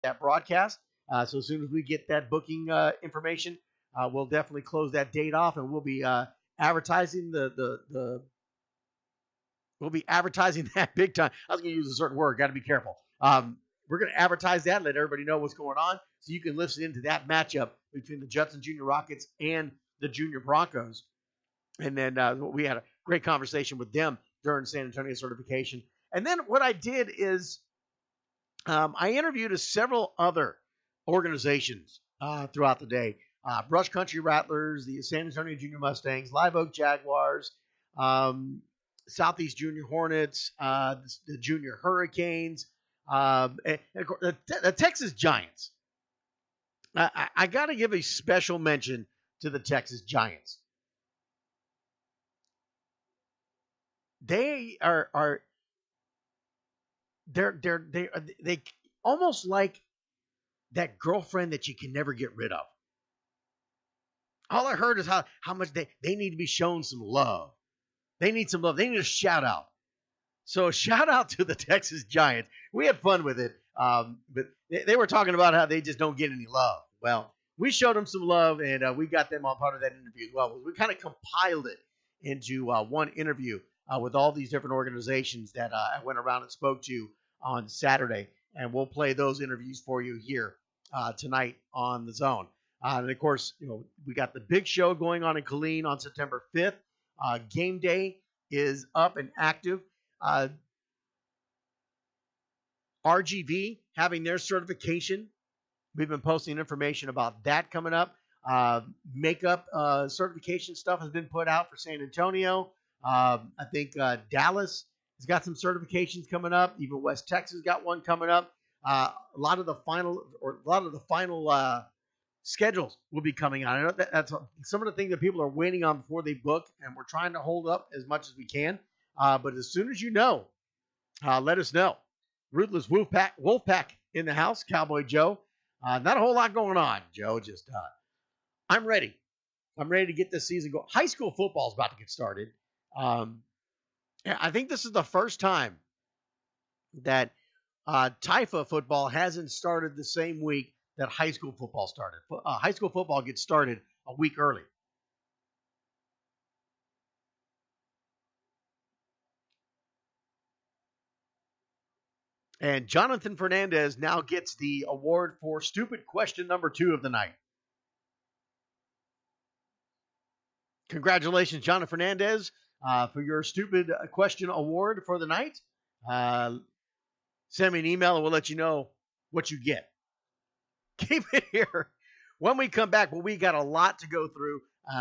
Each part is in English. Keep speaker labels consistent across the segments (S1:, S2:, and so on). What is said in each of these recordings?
S1: that broadcast. So as soon as we get that booking information, we'll definitely close that date off, and we'll be advertising we'll be advertising that big time. I was going to use a certain word. Got to be careful. We're going to advertise that, let everybody know what's going on, so you can listen into that matchup between the Judson Junior Rockets and the Junior Broncos. And then we had a great conversation with them during San Antonio certification. And then what I did is I interviewed several other organizations throughout the day. Brush Country Rattlers, the San Antonio Junior Mustangs, Live Oak Jaguars, Southeast Junior Hornets, the Junior Hurricanes, and of course, the Texas Giants. I got to give a special mention to the Texas Giants. They they almost like that girlfriend that you can never get rid of. All I heard is how much they need to be shown some love. They need some love. They need a shout out. So a shout out to the Texas Giants. We had fun with it, but they were talking about how they just don't get any love. Well, we showed them some love, and we got them on part of that interview as well. We kind of compiled it into one interview with all these different organizations that I went around and spoke to on Saturday, and we'll play those interviews for you here tonight on The Zone. And of course, we got the big show going on in Killeen on September 5th. Game day is up and active. RGV having their certification. We've been posting information about that coming up. Makeup certification stuff has been put out for San Antonio. I think Dallas has got some certifications coming up. Even West Texas got one coming up. A lot of the final schedules will be coming out. I know that's some of the things that people are waiting on before they book, and we're trying to hold up as much as we can. But as soon as you know, let us know. Ruthless Wolfpack in the house, Cowboy Joe. Not a whole lot going on, Joe. Just I'm ready. I'm ready to get this season going. High school football is about to get started. I think this is the first time that Taifa football hasn't started the same week that high school football started. High school football gets started a week early. And Jonathan Fernandez now gets the award for stupid question number 2 of the night. Congratulations, Jonathan Fernandez, for your stupid question award for the night. Send me an email and we'll let you know what you get. Keep it here. When we come back, we got a lot to go through.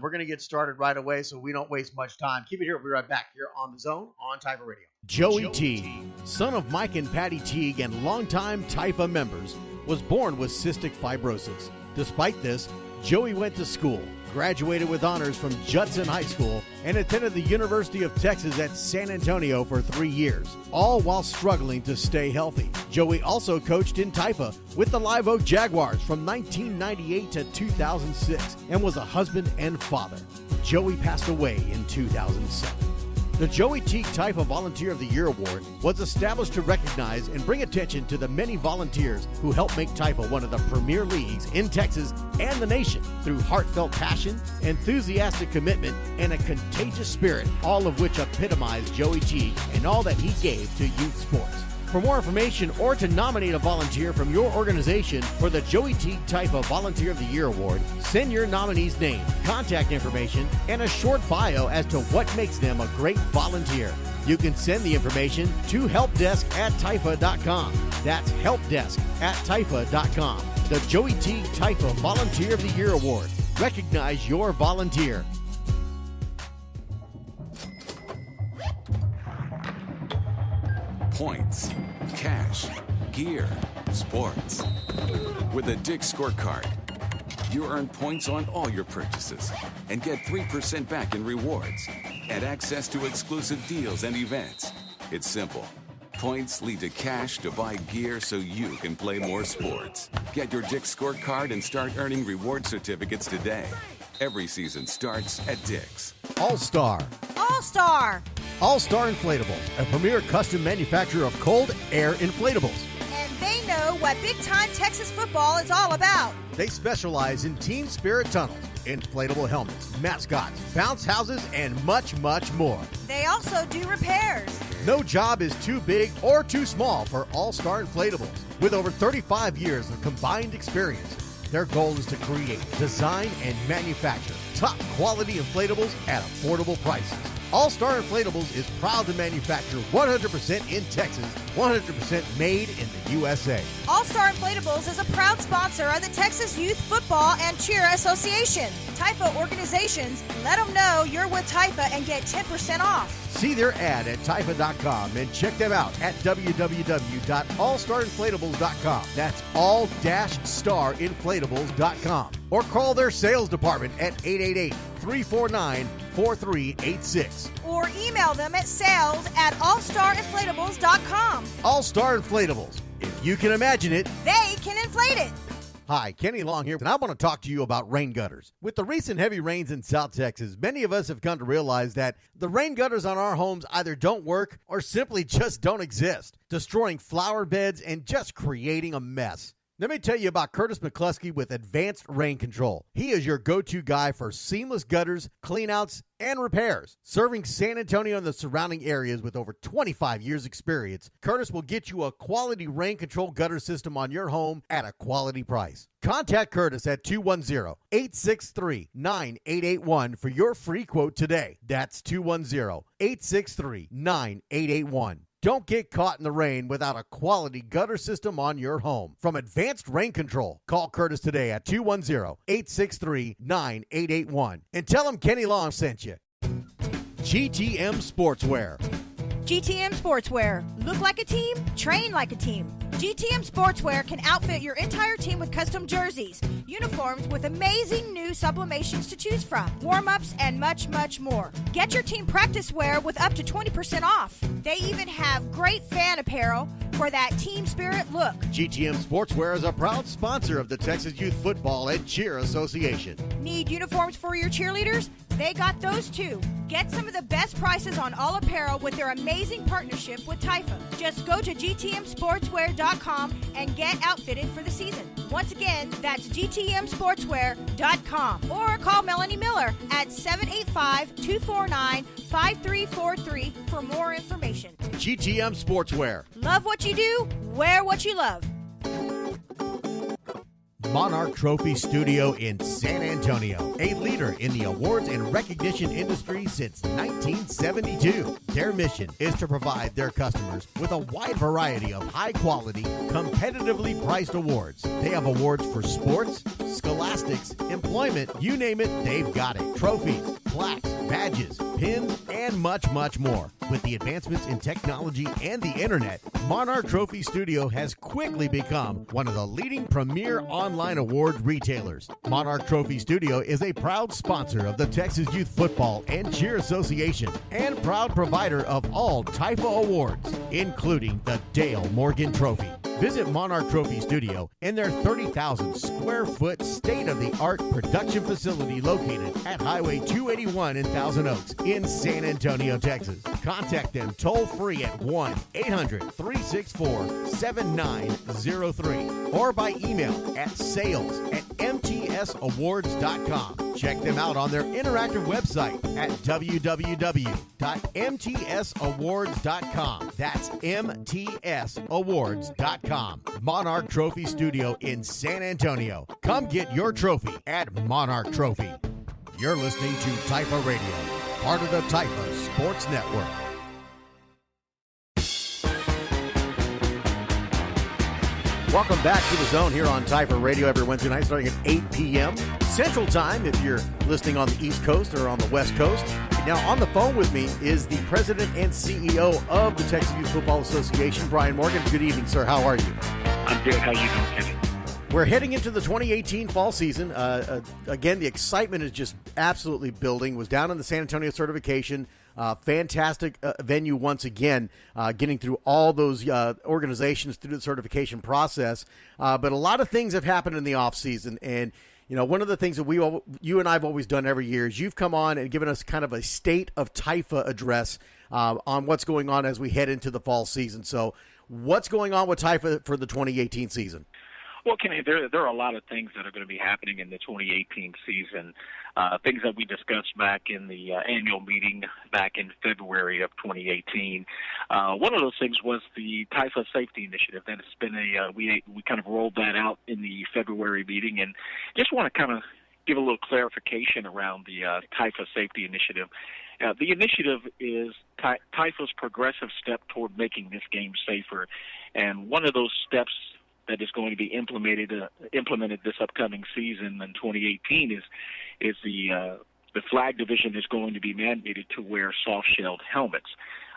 S1: We're going to get started right away so we don't waste much time. Keep it here. We'll be right back here on The Zone on Taifa Radio.
S2: Joey Teague, son of Mike and Patty Teague and longtime Taifa members, was born with cystic fibrosis. Despite this, Joey went to school, graduated with honors from Judson High School, and attended the University of Texas at San Antonio for 3 years, all while struggling to stay healthy. Joey also coached in Taifa with the Live Oak Jaguars from 1998 to 2006 and was a husband and father. Joey passed away in 2007. The Joey Teague Taifa Volunteer of the Year Award was established to recognize and bring attention to the many volunteers who help make Taifa one of the premier leagues in Texas and the nation through heartfelt passion, enthusiastic commitment, and a contagious spirit, all of which epitomize Joey Teague and all that he gave to youth sports. For more information or to nominate a volunteer from your organization for the Joey Teague Taifa Volunteer of the Year Award, send your nominee's name, contact information, and a short bio as to what makes them a great volunteer. You can send the information to helpdesk@taifa.com. That's helpdesk@taifa.com. The Joey Teague Taifa Volunteer of the Year Award. Recognize your volunteer.
S3: Points, cash, gear, sports. With a Dick's Scorecard, you earn points on all your purchases and get 3% back in rewards and access to exclusive deals and events. It's simple. Points lead to cash to buy gear so you can play more sports. Get your Dick's Scorecard and start earning reward certificates today. Every season starts at Dick's.
S2: All-Star.
S4: All-Star.
S2: All-Star Inflatables, a premier custom manufacturer of cold air inflatables.
S4: And they know what what big-time Texas football is all about.
S2: They specialize in Team Spirit tunnels, inflatable helmets, mascots, bounce houses, and much, much more.
S4: They also do repairs.
S2: No job is too big or too small for All-Star Inflatables. With over 35 years of combined experience, their goal is to create, design, and manufacture top-quality inflatables at affordable prices. All-Star Inflatables is proud to manufacture 100% in Texas, 100% made in the USA.
S4: All-Star Inflatables is a proud sponsor of the Texas Youth Football and Cheer Association. Typha organizations, let them know you're with Typha and get 10% off.
S2: See their ad at Typha.com and check them out at www.allstarinflatables.com. That's all-starinflatables.com. Or call their sales department at 888-349-4386.
S4: Or email them at sales@allstarinflatables.com.
S2: All-Star Inflatables. If you can imagine it,
S4: They can inflate it.
S2: Hi, Kenny Long here, and I want to talk to you about rain gutters. With the recent heavy rains in South Texas, many of us have come to realize that the rain gutters on our homes either don't work or simply just don't exist, destroying flower beds and just creating a mess. Let me tell you about Curtis McCluskey with Advanced Rain Control. He is your go-to guy for seamless gutters, cleanouts, and repairs. Serving San Antonio and the surrounding areas with over 25 years experience, Curtis will get you a quality rain control gutter system on your home at a quality price. Contact Curtis at 210-863-9881 for your free quote today. That's 210-863-9881. Don't get caught in the rain without a quality gutter system on your home. From Advanced Rain Control, call Curtis today at 210-863-9881 and tell him Kenny Long sent you. GTM Sportswear.
S4: GTM Sportswear. Look like a team, train like a team. GTM Sportswear can outfit your entire team with custom jerseys, uniforms with amazing new sublimations to choose from, warm-ups, and much, much more. Get your team practice wear with up to 20% off. They even have great fan apparel for that team spirit look.
S2: GTM Sportswear is a proud sponsor of the Texas Youth Football and Cheer Association.
S4: Need uniforms for your cheerleaders? They got those too. Get some of the best prices on all apparel with their amazing partnership with Typha. Just go to gtmsportswear.com and get outfitted for the season. Once again, that's gtmsportswear.com. Or call Melanie Miller at 785-249-5343 for more information.
S2: GTM Sportswear.
S4: Love what you do, wear what you love.
S2: Monarch Trophy Studio in San Antonio, a leader in the awards and recognition industry since 1972. Their mission is to provide their customers with a wide variety of high-quality, competitively priced awards. They have awards for sports, scholastics, employment, you name it, they've got it. Trophies, plaques, badges, pins, and much, much more. With the advancements in technology and the internet, Monarch Trophy Studio has quickly become one of the leading premier online award retailers. Monarch Trophy Studio is a proud sponsor of the Texas Youth Football and Cheer Association and proud provider of all Typha awards, including the Dale Morgan Trophy. Visit Monarch Trophy Studio in their 30,000 square foot state-of-the-art production facility located at Highway 281 in Thousand Oaks in San Antonio, Texas. Contact them toll-free at 1-800-364-7903 or by email at sales@mtsawards.com. Check them out on their interactive website at www.mtsawards.com. That's mtsawards.com. Monarch Trophy Studio in San Antonio. Come get your trophy at Monarch Trophy. You're listening to Typha Radio, part of the Typha Sports Network. Welcome back to The Zone here on Typha Radio every Wednesday night starting at 8 p.m. Central Time if you're listening on the East Coast or on the West Coast. Now on the phone with me is the President and CEO of the Texas Youth Football Association, Brian Morgan. Good evening, sir. How are you?
S5: I'm good. How you doing, Kenny?
S2: We're heading into the 2018 fall season. Again, the excitement is just absolutely building. Was down in the San Antonio certification. Fantastic venue once again, getting through all those organizations through the certification process. But a lot of things have happened in the off season, and you know, one of the things that you and I have always done every year is you've come on and given us kind of a state of Typha address on what's going on as we head into the fall season. So What's going on with Taifa for the 2018 season?
S5: Well, Kenny, there are a lot of things that are going to be happening in the 2018 season, things that we discussed back in the annual meeting back in February of 2018. One of those things was the Taifa Safety Initiative. That has been we kind of rolled that out in the February meeting, and just want to kind of give a little clarification around the Taifa Safety Initiative. The initiative is Taifa's progressive step toward making this game safer, and one of those steps that is going to be implemented this upcoming season in 2018 is the flag division is going to be mandated to wear soft-shelled helmets.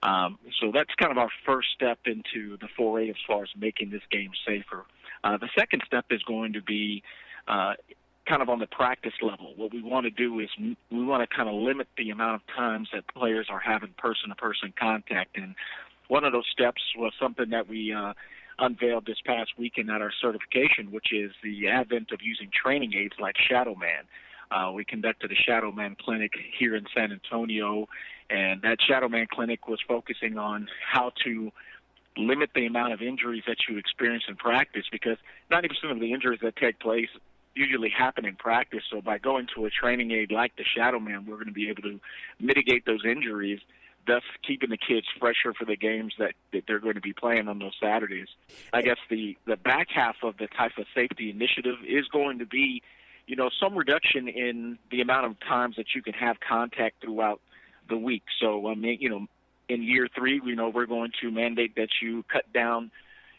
S5: So that's kind of our first step into the foray as far as making this game safer. The second step is going to be kind of on the practice level. What we want to do is we want to kind of limit the amount of times that players are having person-to-person contact. And one of those steps was something that we unveiled this past weekend at our certification, which is the advent of using training aids like Shadow Man. We conducted a Shadow Man clinic here in San Antonio, and that Shadow Man clinic was focusing on how to limit the amount of injuries that you experience in practice, because 90% of the injuries that take place usually happen in practice. So by going to a training aid like the Shadow Man, we're going to be able to mitigate those injuries, thus keeping the kids fresher for the games that they're going to be playing on those Saturdays. I guess the back half of the Taifa Safety Initiative is going to be, some reduction in the amount of times that you can have contact throughout the week. So, in year 3, we're going to mandate that you cut down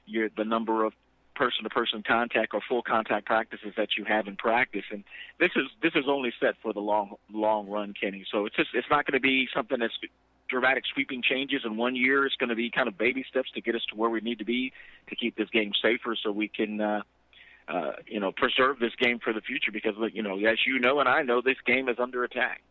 S5: the number of person-to-person contact or full contact practices that you have in practice, and this is only set for the long run, Kenny. So it's not going to be something that's dramatic sweeping changes in 1 year. It's going to be kind of baby steps to get us to where we need to be to keep this game safer, so we can preserve this game for the future, because as you know and I know, this game is under attack.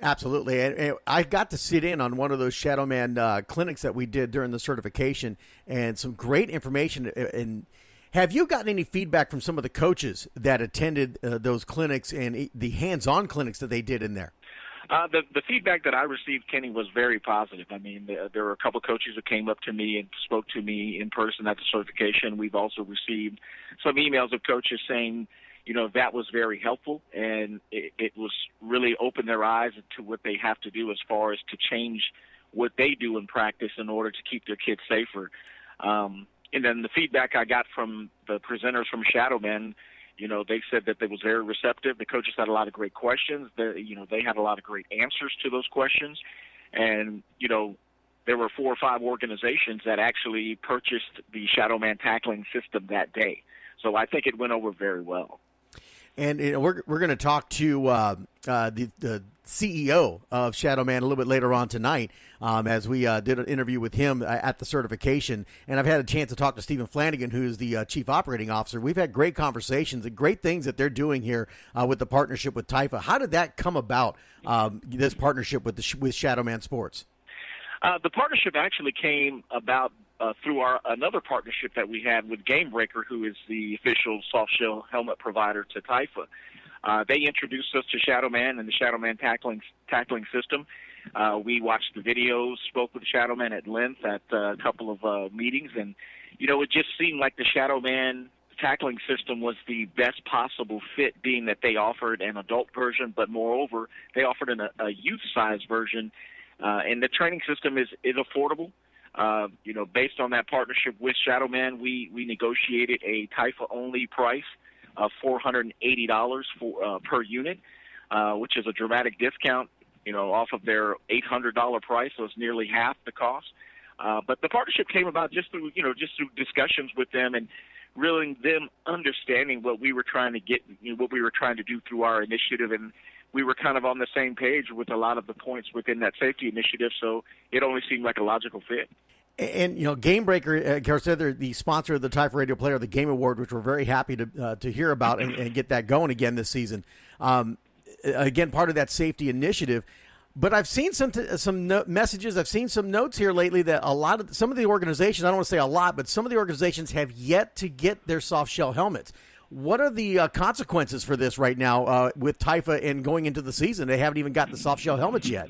S2: Absolutely. And I got to sit in on one of those Shadow Man clinics that we did during the certification, and some great information. And have you gotten any feedback from some of the coaches that attended those clinics and the hands-on clinics that they did in there?
S5: The feedback that I received, Kenny, was very positive. I mean, there were a couple coaches who came up to me and spoke to me in person at the certification. We've also received some emails of coaches saying, that was very helpful, and it was really opened their eyes to what they have to do as far as to change what they do in practice in order to keep their kids safer. And then the feedback I got from the presenters from Shadow Man, they said that they was very receptive. The coaches had a lot of great questions. They had a lot of great answers to those questions. And, there were 4 or 5 organizations that actually purchased the Shadow Man tackling system that day. So I think it went over very well.
S2: And we're going to talk to the CEO of Shadow Man a little bit later on tonight, as we did an interview with him at the certification. And I've had a chance to talk to Stephen Flanagan, who is the Chief Operating Officer. We've had great conversations and great things that they're doing here with the partnership with Taifa. How did that come about, this partnership with Shadow Man Sports?
S5: The partnership actually came about through another partnership that we had with Game Breaker, who is the official soft shell helmet provider to Taifa. They introduced us to Shadow Man and the Shadow Man tackling system. We watched the videos, spoke with Shadow Man at length at a couple of meetings, and it just seemed like the Shadow Man tackling system was the best possible fit, being that they offered an adult version, but moreover, they offered a youth-size version. And the training system is affordable. Based on that partnership with Shadow Man, we negotiated a Taifa-only price of $480 per unit, which is a dramatic discount, off of their $800 price, so it's nearly half the cost. But the partnership came about just through discussions with them and really them understanding what we were trying to get, what we were trying to do through our initiative, and we were kind of on the same page with a lot of the points within that safety initiative, so it only seemed like a logical fit.
S2: And Game Breaker, of course, they're the sponsor of the Taifa Radio Player of the Game Award, which we're very happy to hear about and get that going again this season. Again, part of that safety initiative. But I've seen some messages, I've seen some notes here lately that some of the organizations, I don't want to say a lot, but some of the organizations have yet to get their soft shell helmets. What are the consequences for this right now with Taifa and going into the season? They haven't even got the soft shell helmets yet.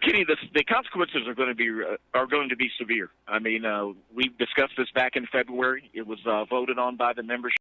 S5: Kenny, the consequences are going to be severe. I mean, we discussed this back in February. It was voted on by the membership.